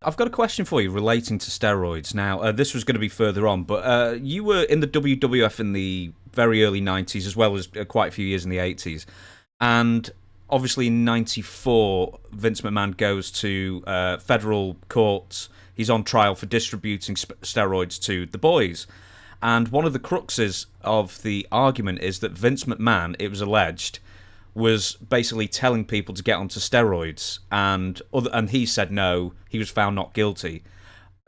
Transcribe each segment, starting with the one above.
I've got a question for you relating to steroids. Now, this was going to be further on, but you were in the WWF in the very early 90s, as well as quite a few years in the 80s. And obviously in 94, Vince McMahon goes to federal courts. He's on trial for distributing steroids to the boys. And one of the cruxes of the argument is that Vince McMahon, it was alleged, was basically telling people to get onto steroids, and he said no, he was found not guilty.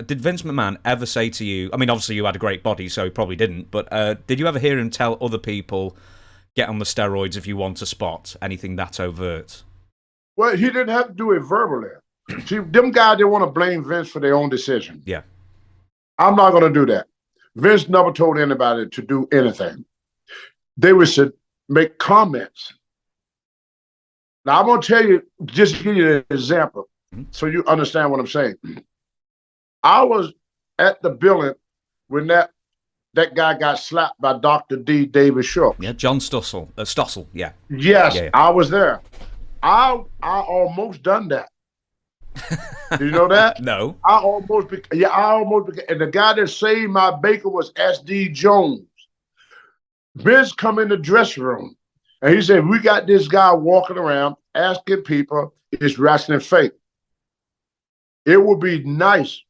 Did Vince McMahon ever say to you, I mean, obviously you had a great body, so he probably didn't, but did you ever hear him tell other people, get on the steroids if you want a spot, anything that overt? Well, he didn't have to do it verbally. See, them guys, they want to blame Vince for their own decision. Yeah. I'm not going to do that. Vince never told anybody to do anything. They would make comments. Now, I'm going to tell you, just to give you an example, so you understand what I'm saying. I was at the building when that guy got slapped by Dr. D. David Shook. Yeah, John Stossel, yeah. Yes, yeah. I was there. I almost done that. Did you know that? No. I almost became, and the guy that saved my bacon was S.D. Jones. Vince come in the dressing room, and he said, we got this guy walking around asking people, is wrestling fake? It would be nice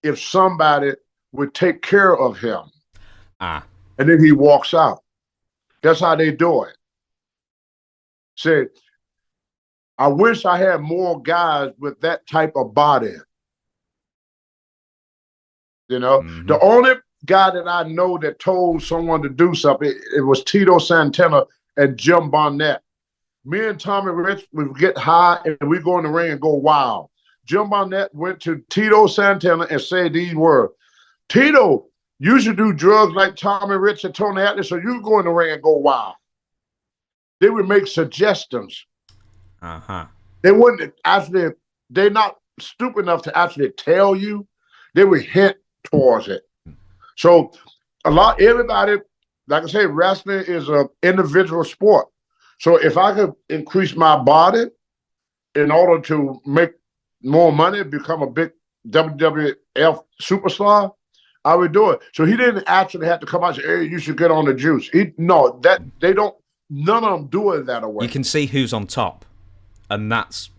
if somebody would take care of him. And then he walks out. That's how they do it. Said, I wish I had more guys with that type of body. You know, the only guy that I know that told someone to do something, it was Tito Santana and Jim Barnett. Me and Tommy Rich would get high and we go in the ring and go wild. Jim Barnett went to Tito Santana and said these words, Tito, you should do drugs like Tommy Rich and Tony Atlas, so you go in the ring and go wild. They would make suggestions. They wouldn't actually, they're not stupid enough to actually tell you. They would hint towards it. So everybody, like I say, wrestling is an individual sport. So if I could increase my body in order to make more money, become a big WWF superstar, I would do it. So he didn't actually have to come out and say, hey, you should get on the juice. None of them do it that way. You can see who's on top. And that's...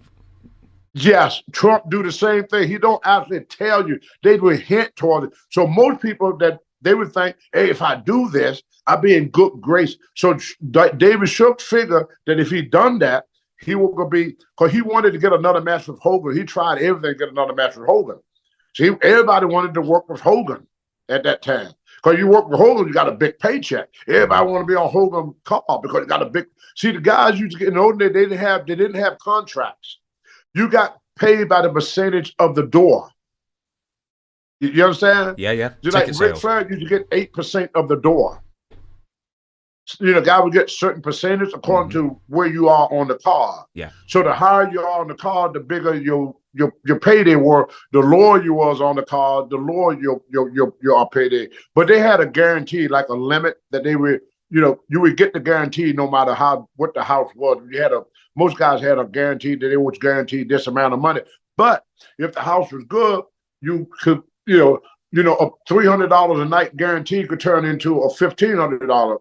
Yes, Trump do the same thing. He don't actually tell you. They would hint toward it. So most people that they would think, hey, if I do this, I'll be in good grace. So David Shook figured that if he done that, he would be, because he wanted to get another match with Hogan. He tried everything to get another match with Hogan. See, everybody wanted to work with Hogan at that time. Because you work with Hogan, you got a big paycheck. Everybody want to be on Hogan call because you got a big. See, the guys used to get in those days, they didn't have contracts. You got paid by the percentage of the door. You understand? Yeah. Just like Ric Flair used to get 8% of the door. You know, guy would get certain percentage according to where you are on the card. Yeah. So the higher you are on the card, the bigger your payday were. The lower you was on the card, the lower your payday. But they had a guarantee, like a limit that they would, you would get the guarantee no matter what the house was. Most guys had a guarantee that they was guaranteed this amount of money. But if the house was good, you could, a $300 a night guarantee could turn into a $1,500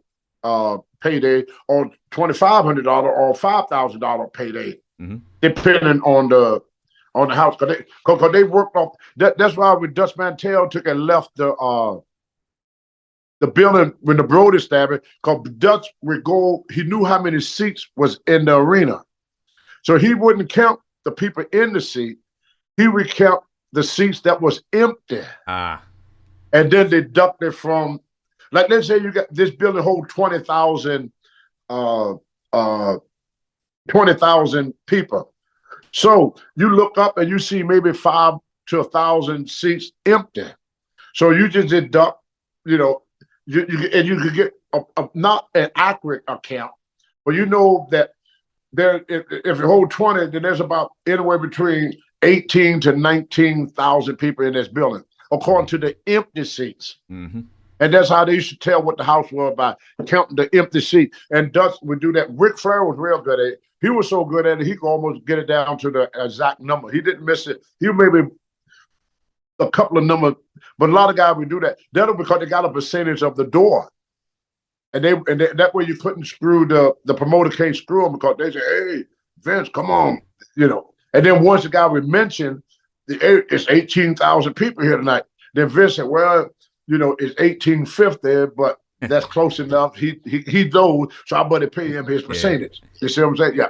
payday, or $2,500 or $5,000 payday, depending on the house. Because they worked off that. That's why when Dutch Mantell took and left the building when the Brody stabbing, because Dutch would go, he knew how many seats was in the arena. So he wouldn't count the people in the seat. He would count the seats that was empty. And then deduct it from, like, let's say you got this building hold 20,000 people. So you look up and you see maybe 5 to 1,000 seats empty. So you just deduct, you could get not an accurate account, but you know that there, if you hold 20, then there's about anywhere between 18 to 19,000 people in this building, according to the empty seats. And that's how they used to tell what the house was by counting the empty seat. And Dutch would do that. Ric Flair was real good at it. He was so good at it, he could almost get it down to the exact number. He didn't miss it. He maybe a couple of numbers, but a lot of guys would do that. That'll because they got a percentage of the door. And that way you couldn't screw the promoter can't screw them because they say, hey, Vince, come on, you know. And then once the guy would mention it's 18,000 people here tonight, then Vince said, well, you know, it's 1850, but that's close enough. He knows, so I better pay him his percentage. You see what I'm saying? Yeah.